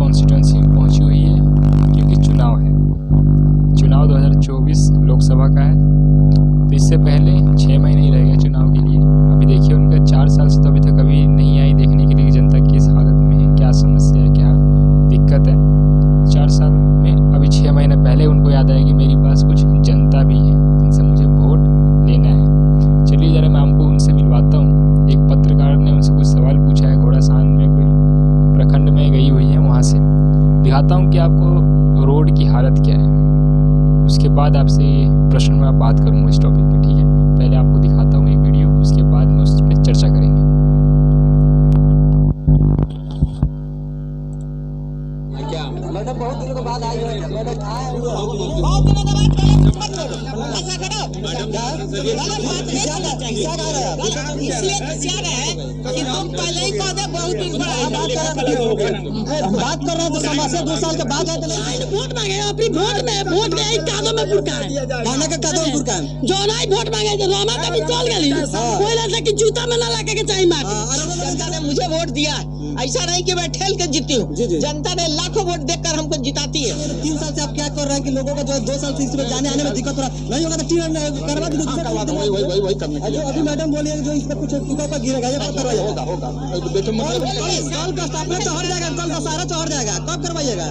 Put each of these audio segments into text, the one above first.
Constituency में पहुंची हुई है क्योंकि चुनाव है। चुनाव 2024 लोकसभा का है, तो इससे पहले 6 महीने ही रह गए चुनाव के लिए। अभी देखिए उनका 4 साल से तो अभी तक कभी नहीं आई देखने के लिए कि जनता किस हालत में है, क्या समस्या है, क्या दिक्कत है। 4 साल में अभी 6 महीने पहले उनको याद आया कि मेरे पास कुछ जनता भी है जिनसे मुझे वोट लेना है। चलिए ज़रा मैं आपको उनसे मिलवाता हूँ। एक पत्रकार ने उनसे कुछ सवाल पूछा है, घोड़ासान में कोई प्रखंड में गई हुई है, वहाँ से दिखाता हूँ कि आपको रोड की हालत क्या है। उसके बाद आपसे ये प्रश्न में बात करूँगा इस टॉपिक पे, ठीक है। पहले आपको दिखाता हूँ एक वीडियो, उसके बाद में उस पर चर्चा करेंगे। क्या मैडम बहुत दिनों के बाद आई है, मैडम आए बहुत दिनों के बाद ऐसा करो इसलिए कि तुम पहले ही कह दे बहुत दिन बात कर रहे हैं तो समस्या 2 साल के बाद वोट मांगे अपनी वोट में कादों में बुड़का है गाना के कदम बुरका जो नहीं वोट मांगे तो रोमा का भी चल गई कोई ऐसा कि जूता में ना लगे के चाहिए मार जनता ने मुझे वोट दिया, ऐसा नहीं कि मैं ठेल के जीती हूँ। जनता ने लाखों वोट देकर हमको जिताती है। 3 साल से आप क्या कर रहे हैं कि लोगों का जो 2 साल से इसमें जाने आने में दिक्कत हो रहा है, नहीं होगा तो करवा दीजिए। वही करने के लिए अभी मैडम बोलिए जो इस पर कुछ ऊपर गिरेगा ये कब करवाइएगा? कल का स्थापना चढ़ जाएगा, कल दशहरा चढ़ जाएगा, कब करवाइएगा?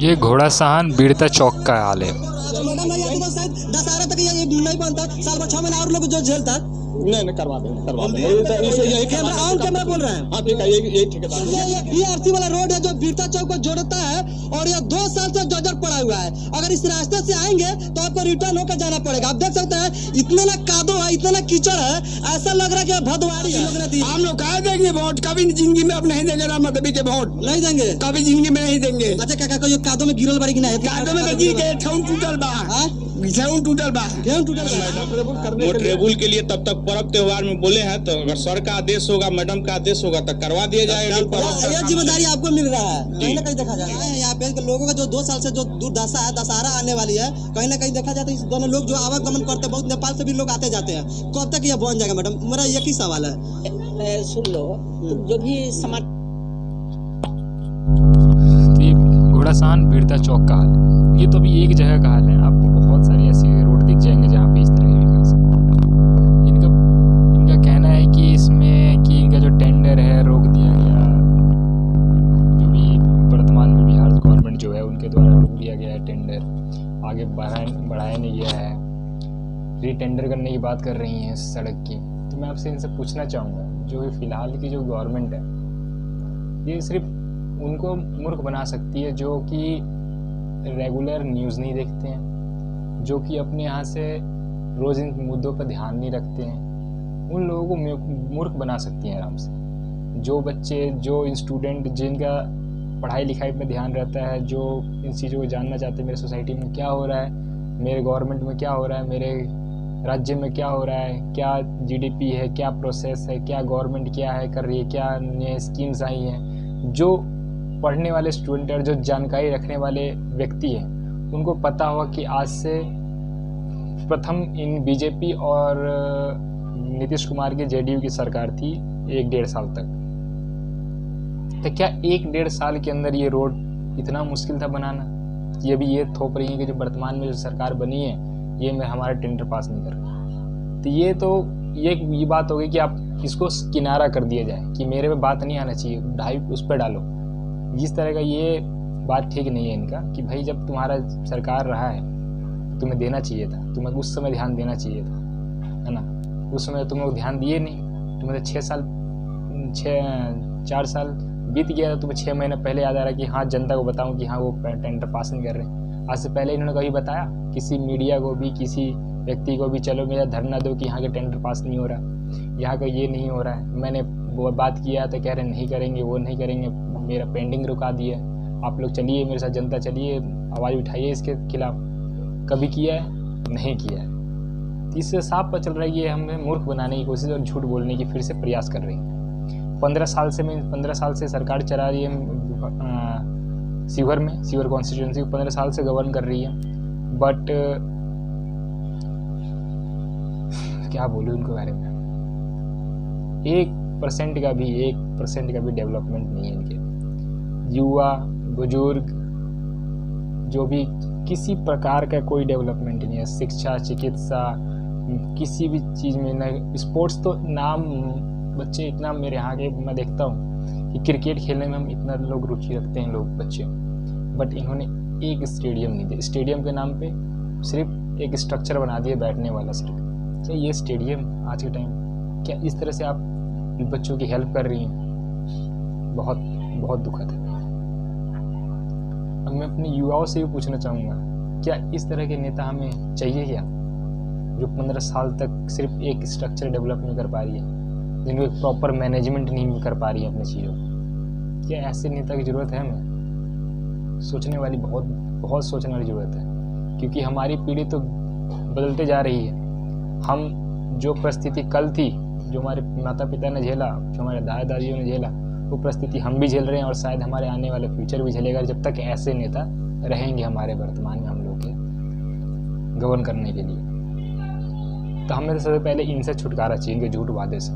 ये घोड़ासान बीड़ता चौक का हाल है। मैडम नहीं आती तो शायद दशहरा तक ये नहीं बनता, साल भर 6 महीने और लोग जो झेलता। नहीं करवा देंगे कैमरा बोल रहे हैं। हाँ ठीक है, यही ठेकेदार ये आरसी वाला रोड है जो बीरता चौक को जोड़ता है और ये 2 साल से जर्जर पड़ा हुआ है। अगर इस रास्ते से आएंगे तो आपको रिटर्न होकर जाना पड़ेगा। आप देख सकते हैं इतना ना कादो है, इतना ना कीचड़ है, ऐसा लग रहा है कि भदवारी है। हम लोग कह देंगे वोट, कभी जिंदगी में अब नहीं देंगे राम देवी के वोट, नहीं देंगे, कभी जिंदगी में नहीं देंगे। अच्छा काका को ये कादो में गिरल बारी की नहीं है? कादो में गिर गए, ठेउन टूटल बा, ठेउन टूटल बा। वोट रेबुल के लिए तब तक पर्व त्योहार में बोले हैं, तो अगर सर का आदेश होगा, मैडम का आदेश होगा तो करवा दिया जाएगा। ये जिम्मेदारी आपको मिल रहा है, कहीं ना कहीं देखा जाए यहाँ पे लोगों का जो 2 साल से जो दुर्दशा है, दशहरा आने वाली है, कहीं ना कहीं देखा जाता है। इस दोनों लोग जो आवागमन करते हैं, बहुत नेपाल से भी लोग आते जाते हैं, कब तक ये बन जाएगा? मैडम मेरा एक ही सवाल है, सुन लो जो भी समाज घोड़ासान बीड़ता चौक का हाल है। ये तो अभी एक जगह का हाल है, आपको बहुत सारी ऐसी रोड दिख जाएंगे जहाँ पे इस तरह की विकास है। इनका कहना है कि इसमें कि इनका जो टेंडर है रोक दिया गया, जो भी वर्तमान में बिहार गवर्नमेंट जो है उनके द्वारा रोक दिया गया है, टेंडर आगे बढ़ाया नहीं गया है, रीटेंडर करने की बात कर रही हैं सड़क की। तो मैं आपसे इनसे पूछना चाहूँगा, जो फ़िलहाल की जो गवर्नमेंट है ये सिर्फ उनको मूर्ख बना सकती है जो कि रेगुलर न्यूज़ नहीं देखते हैं, जो कि अपने यहाँ से रोज़ इन मुद्दों पर ध्यान नहीं रखते हैं। उन लोगों को मूर्ख बना सकती हैं आराम से। जो बच्चे, जो स्टूडेंट जिनका पढ़ाई लिखाई में ध्यान रहता है, जो इन चीज़ों को जानना चाहते हैं, मेरे सोसाइटी में क्या हो रहा है, मेरे गवर्नमेंट में क्या हो रहा है, मेरे राज्य में क्या हो रहा है, क्या GDP है, क्या प्रोसेस है, क्या गवर्नमेंट क्या है कर रही है, क्या नए स्कीम्स आई हैं, जो पढ़ने वाले स्टूडेंट और जो जानकारी रखने वाले व्यक्ति हैं उनको पता होगा कि आज से प्रथम इन बीजेपी और नीतीश कुमार की JDU की सरकार थी 1-1.5 साल तक। तो क्या 1-1.5 साल के अंदर ये रोड इतना मुश्किल था बनाना? ये भी ये थोप रही है कि जो वर्तमान में जो सरकार बनी है ये में हमारा टेंडर पास नहीं कर रहा। तो ये बात हो गई कि आप इसको किनारा कर दिया जाए कि मेरे में बात नहीं आना चाहिए, ढाई उस पर डालो। इस तरह का ये बात ठीक नहीं है इनका कि भाई जब तुम्हारा सरकार रहा है तुम्हें देना चाहिए था, तुम्हें उस समय ध्यान देना चाहिए था, है ना। उस समय तुम्हें ध्यान दिए नहीं, तुम्हें 4 साल बीत गया, तुम्हें 6 महीने पहले याद आ रहा कि हाँ जनता को बताऊं कि हाँ वो टेंडर पास नहीं कर रहे हैं। आज से पहले इन्होंने कभी बताया किसी मीडिया को भी, किसी व्यक्ति को भी, चलो मेरा धरना दो कि यहाँ का टेंडर पास नहीं हो रहा, यहाँ का ये नहीं हो रहा है। मैंने वो बात किया तो कह रहे नहीं करेंगे, वो नहीं करेंगे, मेरा पेंडिंग रुका दिया, आप लोग चलिए मेरे साथ, जनता चलिए, आवाज़ उठाइए इसके खिलाफ। कभी किया है? नहीं किया है। तो इससे साफ पता चल रहा है कि हमें मूर्ख बनाने की कोशिश और झूठ बोलने की फिर से प्रयास कर रही है। 15 साल से सरकार चला रही है सीवर कॉन्स्टिट्यूंसी को 15 साल से गवर्न कर रही है, बट क्या बोलूँ उनके बारे में, 1% का भी डेवलपमेंट नहीं है इनके। युवा बुजुर्ग, जो भी किसी प्रकार का कोई डेवलपमेंट नहीं है, शिक्षा, चिकित्सा, किसी भी चीज़ में न। स्पोर्ट्स तो नाम, बच्चे इतना मेरे यहाँ के मैं देखता हूँ कि क्रिकेट खेलने में हम इतना लोग रुचि रखते हैं लोग बच्चे, बट इन्होंने एक स्टेडियम नहीं दिया। स्टेडियम के नाम पे सिर्फ एक स्ट्रक्चर बना दिया बैठने वाला सिर्फ। क्या ये स्टेडियम आज के टाइम, क्या इस तरह से आप बच्चों की हेल्प कर रही हैं? बहुत बहुत दुखद है। अब मैं अपने युवाओं से भी पूछना चाहूँगा, क्या इस तरह के नेता हमें चाहिए क्या, जो 15 साल तक सिर्फ एक स्ट्रक्चर डेवलप नहीं कर पा रही है, जिनको एक प्रॉपर मैनेजमेंट नहीं कर पा रही है अपनी चीज़ों? क्या ऐसे नेता की ज़रूरत है हमें? सोचने वाली, बहुत बहुत सोचने वाली ज़रूरत है, क्योंकि हमारी पीढ़ी तो बदलते जा रही है। हम जो परिस्थिति कल थी, जो हमारे माता पिता ने झेला, जो हमारे दादा दादियों ने झेला, वो परिस्थिति हम भी झेल रहे हैं और शायद हमारे आने वाला फ्यूचर भी झेलेगा, जब तक ऐसे नेता रहेंगे हमारे वर्तमान में हम लोग के गवर्न करने के लिए। तो हमें तो सबसे पहले इनसे छुटकारा चाहिए, इनके झूठ वादे से,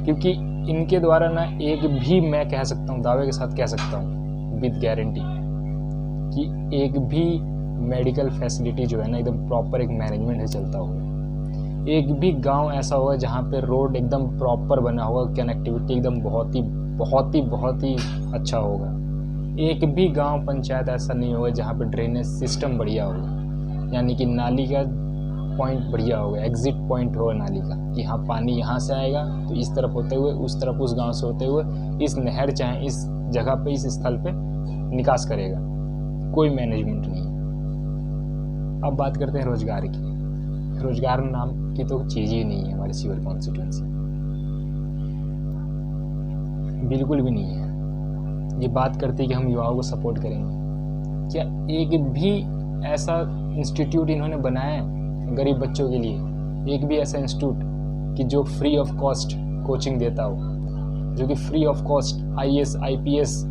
क्योंकि इनके द्वारा ना एक भी, मैं कह सकता हूँ, दावे के साथ कह सकता हूँ विद गारंटी, कि एक भी मेडिकल फैसिलिटी जो है ना एकदम प्रॉपर एक मैनेजमेंट से चलता होगा। एक भी गांव ऐसा होगा जहाँ पे रोड एकदम प्रॉपर बना होगा, कनेक्टिविटी एकदम बहुत ही अच्छा होगा। एक भी गांव पंचायत ऐसा नहीं होगा जहाँ पे ड्रेनेज सिस्टम बढ़िया होगा, यानी कि नाली का पॉइंट बढ़िया होगा, एग्जिट पॉइंट होगा नाली का, कि हाँ पानी यहाँ से आएगा तो इस तरफ होते हुए उस तरफ, उस गांव से होते हुए इस नहर चाहे इस जगह पे, इस स्थल पे निकास करेगा। कोई मैनेजमेंट नहीं। अब बात करते हैं रोजगार की। रोजगार नाम की तो चीज़ ही नहीं है हमारे सीवर कॉन्स्टिट्यूंसी, बिल्कुल भी नहीं है। ये बात करती है कि हम युवाओं को सपोर्ट करेंगे, क्या एक भी ऐसा इंस्टीट्यूट इन्होंने बनाया है गरीब बच्चों के लिए? एक भी ऐसा इंस्टीट्यूट कि जो फ्री ऑफ कॉस्ट कोचिंग देता हो, जो कि free of cost IAS IPS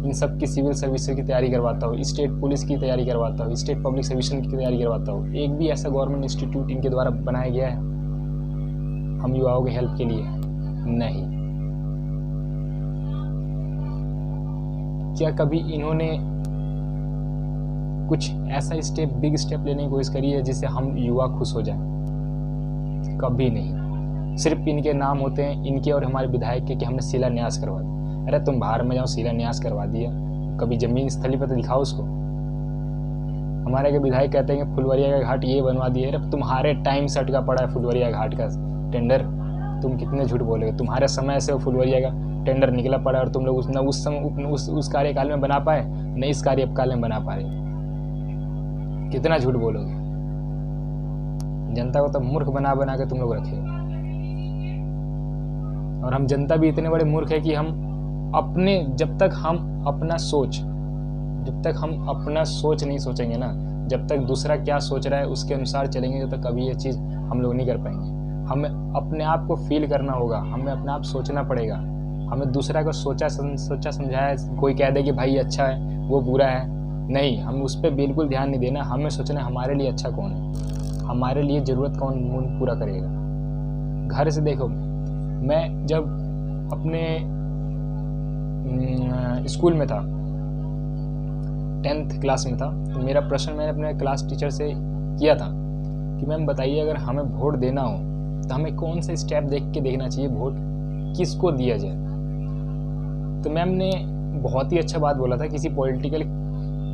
इन सब की सिविल सर्विसेज की तैयारी करवाता हो, स्टेट पुलिस की तैयारी करवाता हो, स्टेट पब्लिक सर्विसेज की तैयारी करवाता हो? एक भी ऐसा गवर्नमेंट इंस्टीट्यूट इनके द्वारा बनाया गया है हम युवाओं के हेल्प के लिए? नहीं। क्या कभी इन्होंने कुछ ऐसा स्टेप, बिग स्टेप लेने की कोशिश करी है जिससे हम युवा खुश हो जाएं? कभी नहीं। सिर्फ इनके नाम होते हैं, इनके और हमारे विधायक के, कि हमने शिलान्यास करवा दिया। अरे तुम बाहर में जाओ, शिलान्यास करवा दिया, कभी जमीन स्थली पर तो दिखाओ उसको। हमारे के विधायक कहते हैं कि फुलवरिया का घाट ये बनवा दिए। अरे तुम्हारे टाइम से अटका पड़ा है फुलवरिया घाट का टेंडर, तुम कितने झूठ बोलोगे? तुम्हारे समय से वो फुलवरिया का टेंडर निकला पड़ा और तुम लोग उस समय उस कार्यकाल में बना पाए, न इस कार्यकाल में बना पा रहे। कितना झूठ बोलोगे? जनता को तो मूर्ख बना बना के तुम लोग रखे हो। और हम जनता भी इतने बड़े मूर्ख है कि हम अपने, जब तक हम अपना सोच नहीं सोचेंगे ना, जब तक दूसरा क्या सोच रहा है उसके अनुसार चलेंगे, जब तक कभी ये चीज़ हम लोग नहीं कर पाएंगे। हमें अपने आप को फील करना होगा, हमें अपने आप सोचना पड़ेगा। हमें दूसरा को सोचा समझाया, कोई कह दे कि भाई अच्छा है वो बुरा है, नहीं, हम उस पर बिल्कुल ध्यान नहीं देना। हमें सोचना हमारे लिए अच्छा कौन है, हमारे लिए ज़रूरत कौन पूरा करेगा। घर से देखो, मैं जब अपने स्कूल में था, 10th क्लास में था, तो मेरा प्रश्न मैंने अपने क्लास टीचर से किया था कि मैम बताइए, अगर हमें वोट देना हो तो हमें कौन सा स्टेप देख के देखना चाहिए, वोट किसको दिया जाए? तो मैम ने बहुत ही अच्छा बात बोला था, किसी पॉलिटिकल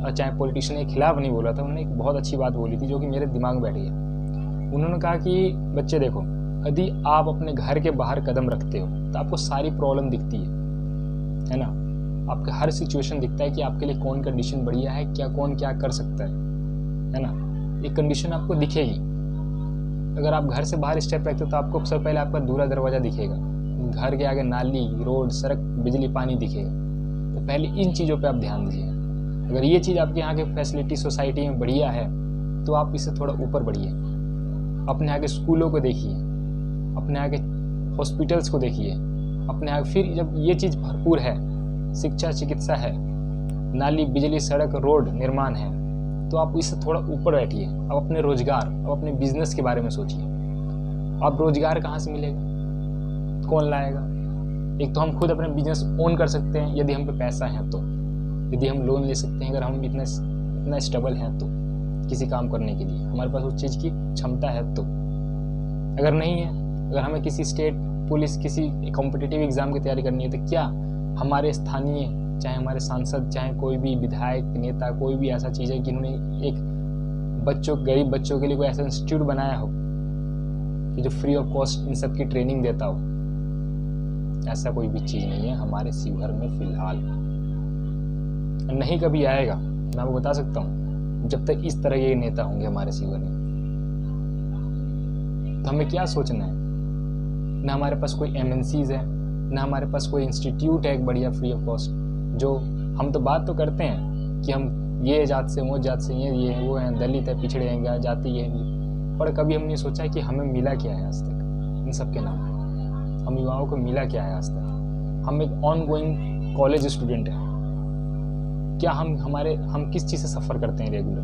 चाहे पॉलिटिशियन के खिलाफ नहीं बोला था, उन्होंने एक बहुत अच्छी बात बोली थी जो कि मेरे दिमाग में बैठ गई। उन्होंने कहा कि बच्चे देखो, यदि आप अपने घर के बाहर कदम रखते हो तो आपको सारी प्रॉब्लम दिखती है ना, आपका हर सिचुएशन दिखता है कि आपके लिए कौन कंडीशन बढ़िया है, कौन क्या कर सकता है ना। एक कंडीशन आपको दिखेगी। अगर आप घर से बाहर स्टेप रखते हो तो आपको सबसे पहले आपका दूरा दरवाज़ा दिखेगा, घर के आगे नाली, रोड, सड़क, बिजली, पानी दिखेगा। तो पहले इन चीज़ों पे आप ध्यान दीजिए। अगर ये चीज़ आपके यहाँ के फैसिलिटी सोसाइटी में बढ़िया है तो आप इससे थोड़ा ऊपर बढ़िए। अपने यहाँ के स्कूलों को देखिए, अपने यहाँ के हॉस्पिटल्स को देखिए, अपने यहाँ फिर जब ये चीज़ भरपूर है, शिक्षा, चिकित्सा है, नाली, बिजली, सड़क, रोड निर्माण है, तो आप इससे थोड़ा ऊपर बैठिए। अब अपने रोजगार, अब अपने बिजनेस के बारे में सोचिए। अब रोजगार कहाँ से मिलेगा, कौन लाएगा? एक तो हम खुद अपने बिजनेस ओन कर सकते हैं यदि हम पे पैसा है तो, यदि हम लोन ले सकते हैं, अगर हम इतना स्टेबल हैं तो किसी काम करने के लिए हमारे पास उस चीज़ की क्षमता है तो। अगर नहीं है, अगर हमें किसी स्टेट पुलिस किसी कॉम्पिटिटिव एग्ज़ाम की तैयारी करनी है तो क्या हमारे स्थानीय, चाहे हमारे सांसद, चाहे कोई भी विधायक, नेता, कोई भी ऐसा चीज़ है कि इन्होंने एक गरीब बच्चों के लिए कोई ऐसा इंस्टीट्यूट बनाया हो कि जो फ्री ऑफ कॉस्ट इन सब की ट्रेनिंग देता हो? ऐसा कोई भी चीज़ नहीं है हमारे शिवहर में फ़िलहाल, नहीं कभी आएगा। मैं आपको बता सकता हूँ, जब तक इस तरह के नेता होंगे हमारे शिवहर में, तो हमें क्या सोचना है? ना हमारे पास कोई MNCs है, ना हमारे पास कोई इंस्टीट्यूट है एक बढ़िया फ्री ऑफ कॉस्ट। जो हम तो बात तो करते हैं कि हम ये जात से, वो जात से, ये वो हैं, दलित है, पिछड़े हैं, क्या जाति है, पर कभी हमने सोचा है कि हमें मिला क्या है आज तक इन सब के नाम? हम युवाओं को मिला क्या है आज तक? हम एक ऑन गोइंग कॉलेज स्टूडेंट हैं। क्या हम किस चीज़ से सफ़र करते हैं रेगुलर?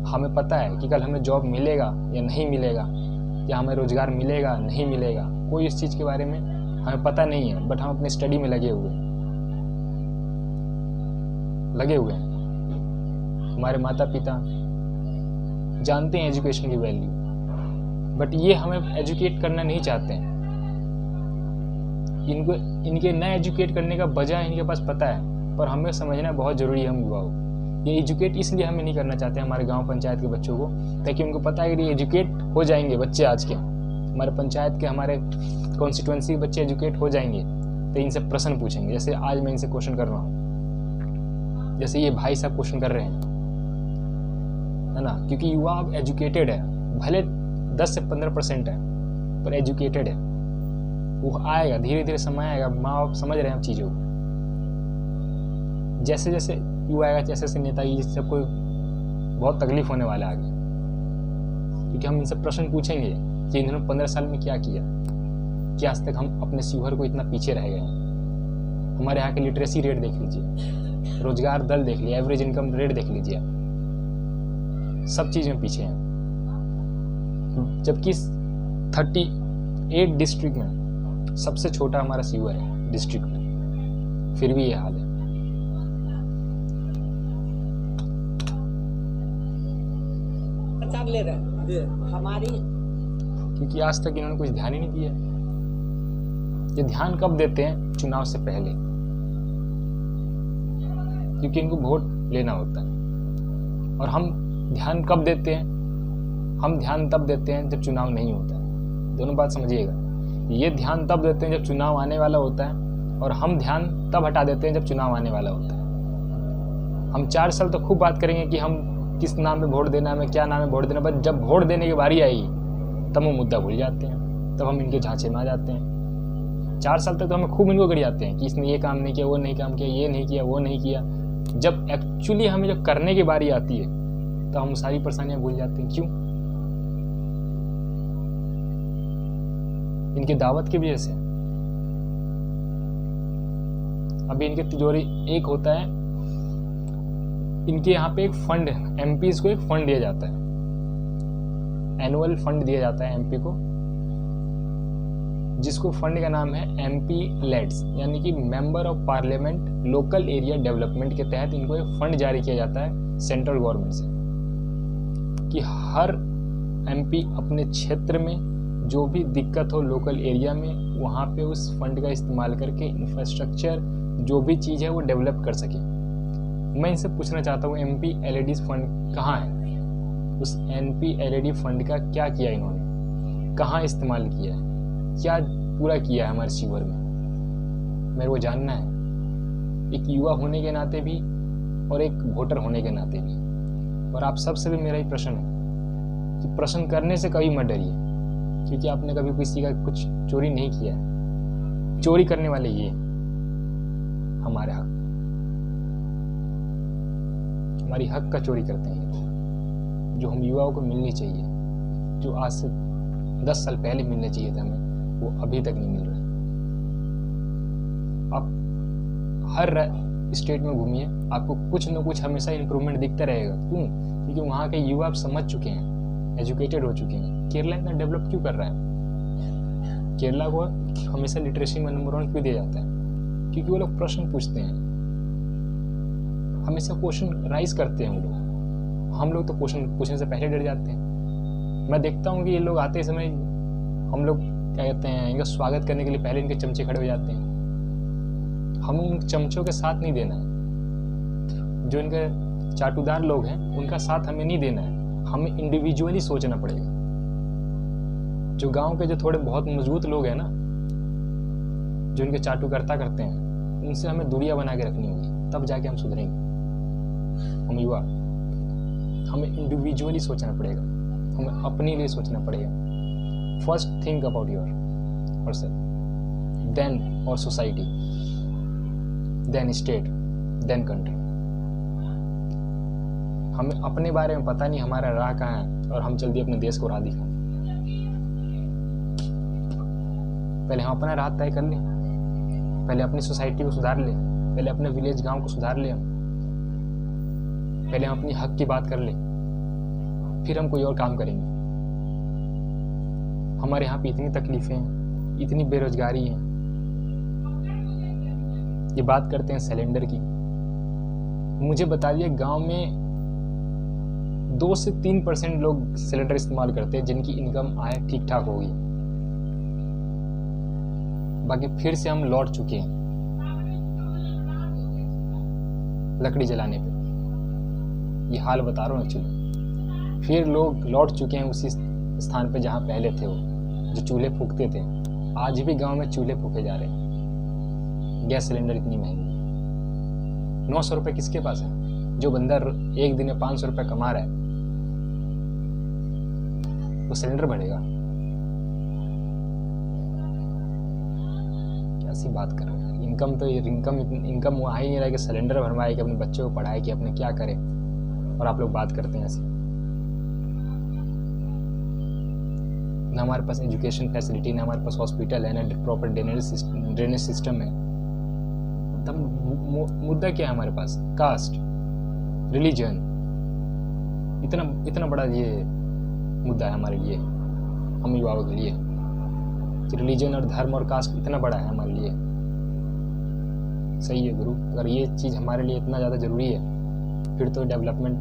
हमें पता है कि कल हमें जॉब मिलेगा या नहीं मिलेगा, या हमें रोज़गार मिलेगा नहीं मिलेगा, कोई इस चीज़ के बारे में हमें पता नहीं है। बट हम अपने स्टडी में लगे हुए हैं। हमारे माता पिता जानते हैं एजुकेशन की वैल्यू, बट ये हमें एजुकेट करना नहीं चाहते हैं। इनके न एजुकेट करने का वजह इनके पास पता है, पर हमें समझना बहुत ज़रूरी है। हम युवाओं ये एजुकेट इसलिए हमें नहीं करना चाहते हमारे गांव पंचायत के बच्चों को, ताकि उनको पता है कि एजुकेट हो जाएंगे बच्चे आज के, हमारे पंचायत के, हमारे कॉन्स्टिट्यूंसी के बच्चे एजुकेट हो जाएंगे तो इनसे प्रश्न पूछेंगे। जैसे आज मैं इनसे क्वेश्चन कर रहा हूँ, जैसे ये भाई साहब क्वेश्चन कर रहे हैं, है ना? क्योंकि युवा अब एजुकेटेड है, भले 10 से 15% है, पर एजुकेटेड है। वो आएगा, धीरे धीरे समय आएगा, माँ बाप समझ रहे हैं अब चीज़ों को। जैसे जैसे युवा आएगा, जैसे जैसे नेताजी सबको बहुत तकलीफ होने वाला है आगे, क्योंकि हम इनसे प्रश्न पूछेंगे कि इन्होंने 15 साल में क्या किया, कि आज तक हम अपने शिवहर को इतना पीछे रह गए हैं। हमारे यहाँ के लिटरेसी रेट देख लीजिए, रोजगार दर देख लीजिए, एवरेज इनकम रेट देख लीजिए, सब चीज़ में पीछे हैं। जबकि 38 डिस्ट्रिक्ट में सबसे छोटा हमारा शिवहर है डिस्ट्रिक्ट में, फिर भी ये हाल है। ले रहे हमारी, क्योंकि आज तक इन्होंने कुछ ध्यान ही नहीं दिया। ये ध्यान कब देते हैं? चुनाव से पहले, क्योंकि इनको वोट लेना होता है। और हम ध्यान कब देते हैं? हम ध्यान तब देते हैं जब चुनाव नहीं होता है। दोनों बात समझिएगा, ये ध्यान तब देते हैं जब चुनाव आने वाला होता है, और हम ध्यान तब हटा देते हैं जब चुनाव आने वाला होता है। हम 4 साल तो खूब बात करेंगे कि हम किस नाम पे वोट देना है, हमें क्या नाम है वोट देना, बट जब वोट देने की बारी आएगी तब वो मुद्दा भूल जाते हैं, तब हम इनके झांसे में आ जाते हैं। 4 साल तक तो हमें खूब इनको गिराते हैं कि इसने ये काम नहीं किया, वो नहीं काम किया, ये नहीं किया, वो नहीं किया। जब एक्चुअली हमें जब करने की बारी आती है तो हम सारी परेशानियां भूल जाते हैं। क्यों? इनकी दावत की वजह से। अभी इनकी तिजोरी एक होता है, इनके यहाँ पे एक फंड, MPs को एक फंड दिया जाता है, एनुअल फंड दिया जाता है MP को, जिसको फंड का नाम है MP लेड्स, यानी कि member of parliament local area development के तहत इनको एक फंड जारी किया जाता है सेंट्रल गवर्नमेंट से, कि हर MP अपने क्षेत्र में जो भी दिक्कत हो लोकल एरिया में, वहाँ पे उस फंड का इस्तेमाल करके इंफ्रास्ट्रक्चर जो भी चीज़ है वो डेवलप कर सके। मैं इनसे पूछना चाहता हूँ, MP LED फंड कहाँ है? उस MP LED फंड का क्या किया इन्होंने, कहाँ इस्तेमाल किया है, क्या पूरा किया है हमारे शिवहर में? मेरे को जानना है, एक युवा होने के नाते भी और एक वोटर होने के नाते भी। और आप सबसे भी मेरा ही प्रश्न है कि प्रश्न करने से कभी मत डरिए, क्योंकि आपने कभी किसी का कुछ चोरी नहीं किया है। चोरी करने वाले ये हमारे हक, हमारी हक का चोरी करते हैं, जो हम युवाओं को मिलनी चाहिए, जो आज से 10 साल पहले मिलने चाहिए था हमें, वो अभी तक नहीं मिल रहा। आप हर स्टेट में घूमिए, आपको कुछ न कुछ हमेशा इम्प्रूवमेंट दिखता रहेगा। क्यों? क्योंकि वहाँ के युवा आप समझ चुके हैं, एजुकेटेड हो चुके हैं। केरला इतना डेवलप क्यों कर रहा है? केरला को हमेशा लिटरेसी में नंबर 1 क्यों दिया जाता है? क्योंकि वो लोग प्रश्न पूछते हैं। हमेशा क्वेश्चन राइज करते हैं हम लोग तो क्वेश्चन पूछने से पहले डर जाते हैं। मैं देखता हूँ कि ये लोग आते समय हम लोग क्या कहते हैं, इनका स्वागत करने के लिए पहले इनके चमचे खड़े हो जाते हैं। हम उन चमचों के साथ नहीं देना है। जो इनके चाटुदार लोग हैं उनका साथ हमें नहीं देना है, हमें इंडिविजुअली सोचना पड़ेगा। जो गांव के जो थोड़े बहुत मजबूत लोग हैं ना, जो इनके चाटुकर्ता करते हैं, उनसे हमें दूरियां बना के रखनी होगी, तब जाके हम सुधरेंगे। हम युवा, हमें इंडिविजुअली सोचना पड़ेगा, हमें अपने लिए सोचना पड़ेगा। First think about yourself, then और society, then state, then country. हमें अपने बारे में पता नहीं हमारा राह कहाँ है और हम जल्दी अपने देश को राह दिखाएं। पहले हम अपना राह तय कर लें, पहले अपनी सोसाइटी को सुधार लें, पहले अपने विलेज गांव को सुधार लें, पहले हम अपनी हक की बात कर लें, फिर हम कोई और काम करेंगे। हमारे यहाँ पे इतनी तकलीफें हैं, इतनी बेरोजगारी है। ये बात करते हैं सिलेंडर की, मुझे बता दिए गांव में 2 से 3% लोग सिलेंडर इस्तेमाल करते हैं जिनकी इनकम आय ठीक ठाक होगी। बाकी फिर से हम लौट चुके हैं लकड़ी जलाने पे। ये हाल बता रहा हूँ एक्चुअली। फिर लोग लौट चुके हैं उसी स्थान पे जहाँ पहले थे, वो जो चूल्हे फूकते थे। आज भी गांव में चूल्हे फूके जा रहे हैं। गैस सिलेंडर इतनी महंगी, 900 रुपये किसके पास है? जो बंदा एक दिन में 500 रुपये कमा रहा है, वो सिलेंडर बढ़ेगा? कैसी बात कर रहे हैं? इनकम तो इनकम वो आ ही नहीं रहा है कि सिलेंडर भरवाए, कि अपने बच्चों को पढ़ाए, कि अपने क्या करें, और आप लोग बात करते हैं ऐसे। ना हमारे पास एजुकेशन फैसिलिटी, ना हमारे पास हॉस्पिटल है, ना प्रॉपर ड्रेनेज सिस्टम है। तब मुद्दा क्या है हमारे पास? कास्ट, रिलीजन, इतना बड़ा ये मुद्दा है हमारे लिए, हम युवाओं के लिए। रिलीजन और धर्म और कास्ट इतना बड़ा है हमारे लिए। सही है गुरु, अगर ये चीज़ हमारे लिए इतना ज़्यादा ज़रूरी है, फिर तो डेवलपमेंट,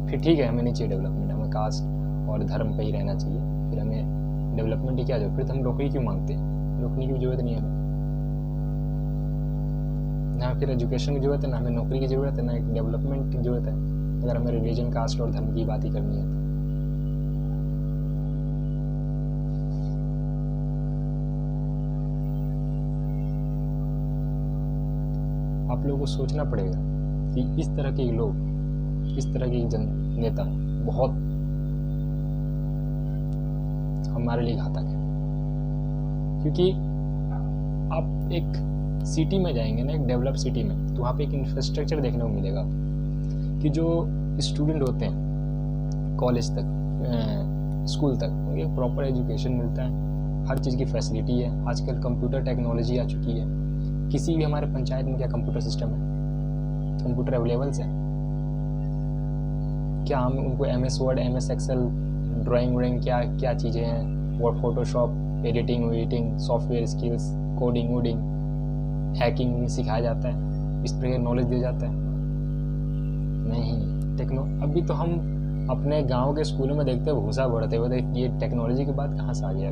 फिर ठीक है, हमें नहीं चाहिए डेवलपमेंट, हमें कास्ट और धर्म पे ही रहना चाहिए। फिर हमें डेवलपमेंट की क्या जरूरत? फिर तो हम नौकरी क्यों मांगते हैं? नौकरी की जरूरत नहीं है हमें, ना फिर एजुकेशन की जरूरत है, ना हमें नौकरी की जरूरत है, ना एक डेवलपमेंट की जरूरत है, अगर हमें रिलीजन, कास्ट और धर्म की बात ही करनी है तो। आप लोगों को सोचना पड़ेगा कि इस तरह के लोग, इस तरह के नेता बहुत हमारे लिए घातक है। क्योंकि आप एक सिटी में जाएंगे ना, एक डेवलप सिटी में, तो वहाँ पे एक इंफ्रास्ट्रक्चर देखने को मिलेगा कि जो स्टूडेंट होते हैं कॉलेज तक, स्कूल तक, उनको एक प्रॉपर एजुकेशन मिलता है, हर चीज़ की फैसिलिटी है। आजकल कंप्यूटर टेक्नोलॉजी आ चुकी है। किसी भी हमारे पंचायत में क्या कंप्यूटर सिस्टम है? कंप्यूटर अवेलेबल्स है क्या? हम उनको MS word, MS excel, drawing क्या चीज़ें हैं, वो Photoshop, editing, software skills, coding वोडिंग, हैकिंग में सिखाया जाता है? इस तरह का नॉलेज दिया जाता है? नहीं। अभी तो हम अपने गांव के स्कूलों में देखते हैं भूसा बढ़ते हुए, ये टेक्नोलॉजी की बात कहाँ से आ गया?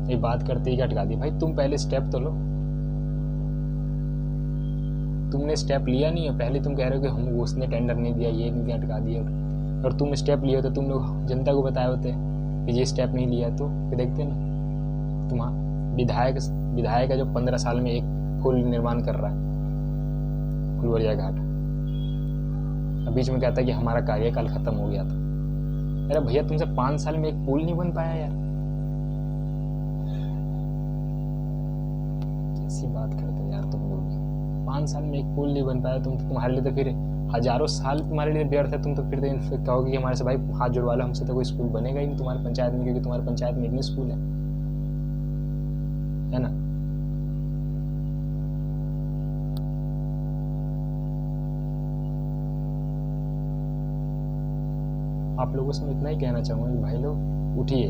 ये बात करते ही अटका दी। भाई तुम पहले स्टेप तो लो, तुमने स्टेप लिया नहीं है। पहले तुम कह रहे हो कि हम उसने टेंडर नहीं दिया, ये नहीं दिया, अटका दिया। और तुम स्टेप लिए हो तो तुम लोग जनता को बताए होते कि ये स्टेप नहीं लिया, तो देखते ना। तुम्हारा विधायक है जो 15 साल में एक पुल निर्माण कर रहा है, फुलवरिया घाट। बीच में कहता है कि हमारा कार्यकाल खत्म हो गया था। अरे भैया, तुमसे 5 साल में एक पुल नहीं बन पाया यार? कैसी बात करते हैं यार तुम लोग। 5 साल में एक पुल नहीं बन पाया, तुम्हारे लिए तो फिर हजारों साल तुम्हारे लिए व्यर्थ है। तुम तो फिर कहोगे कि हमारे से भाई हाथ जुड़वा लो, हमसे तो कोई स्कूल बनेगा ही नहीं तुम्हारे पंचायत में, क्योंकि तुम्हारे पंचायत में इतने स्कूल है ना। आप लोगों से मैं इतना ही कहना चाहूँगा कि भाई लोग उठिए,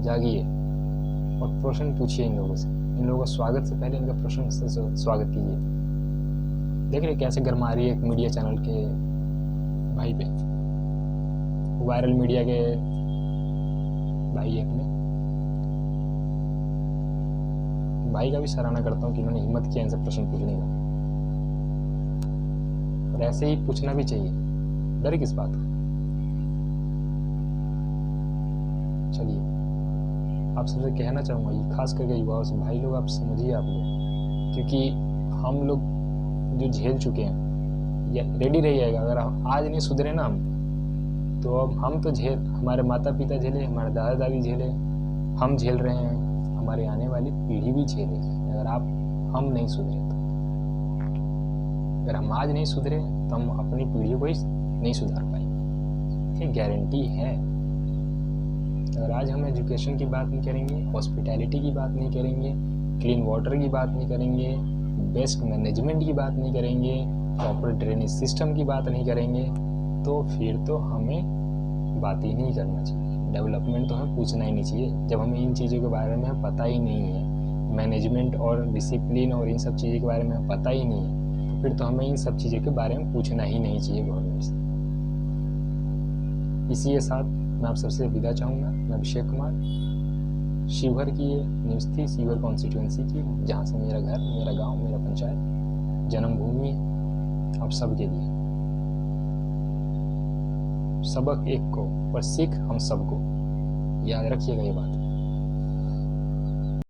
जागिए और प्रश्न पूछिए इन लोगों से। इन लोगों का स्वागत से पहले इनका प्रश्न से स्वागत कीजिए। देख रहे कैसे गरमा रही है एक मीडिया चैनल के भाई पे, वायरल मीडिया के भाई है अपने भाई का भी सराहना करता हूँ कि इन्होंने हिम्मत किया इनसे प्रश्न पूछने का, और ऐसे ही पूछना भी चाहिए, डर किस बात का। चलिए आप सबसे कहना चाहूँगा, ये खास करके युवाओं से, भाई लोग आप समझिए आप लोग, क्योंकि हम लोग जो झेल चुके हैं, या रेडी रहिएगा, अगर आज नहीं सुधरे ना तो अब हम तो हमारे माता पिता झेले, हमारे दादा दादी झेले, हम झेल रहे हैं, हमारे आने वाली पीढ़ी भी झेलेगी अगर हम नहीं सुधरे तो। अगर हम आज नहीं सुधरे तो हम अपनी पीढ़ी को ही नहीं सुधार पाएंगे, ये गारंटी है। अगर आज हम एजुकेशन की बात नहीं करेंगे, हॉस्पिटैलिटी की बात नहीं करेंगे, क्लीन वाटर की बात नहीं करेंगे, बेस्ट मैनेजमेंट की बात नहीं करेंगे, प्रॉपर ड्रेनेज सिस्टम की बात नहीं करेंगे, तो फिर तो हमें बात ही नहीं करना चाहिए। डेवलपमेंट तो हमें पूछना ही नहीं चाहिए जब हमें इन चीज़ों के बारे में पता ही नहीं है, मैनेजमेंट और डिसिप्लिन और इन सब चीज़ों के बारे में पता ही नहीं है, तो फिर तो हमें इन सब चीज़ों के बारे में पूछना ही नहीं चाहिए गवर्नमेंट से। इसी के साथ मैं आप सबसे विदा चाहूँगा। मैं अभिषेक कुमार, शिवहर की ये न्यूज़ थी, शिवहर कॉन्स्टिट्यूंसी की, जहाँ से मेरा घर, मेरा गांव, मेरा पंचायत जन्मभूमि है। आप सबके लिए सबक एक को, पर सीख हम सबको, याद रखिएगा ये बात।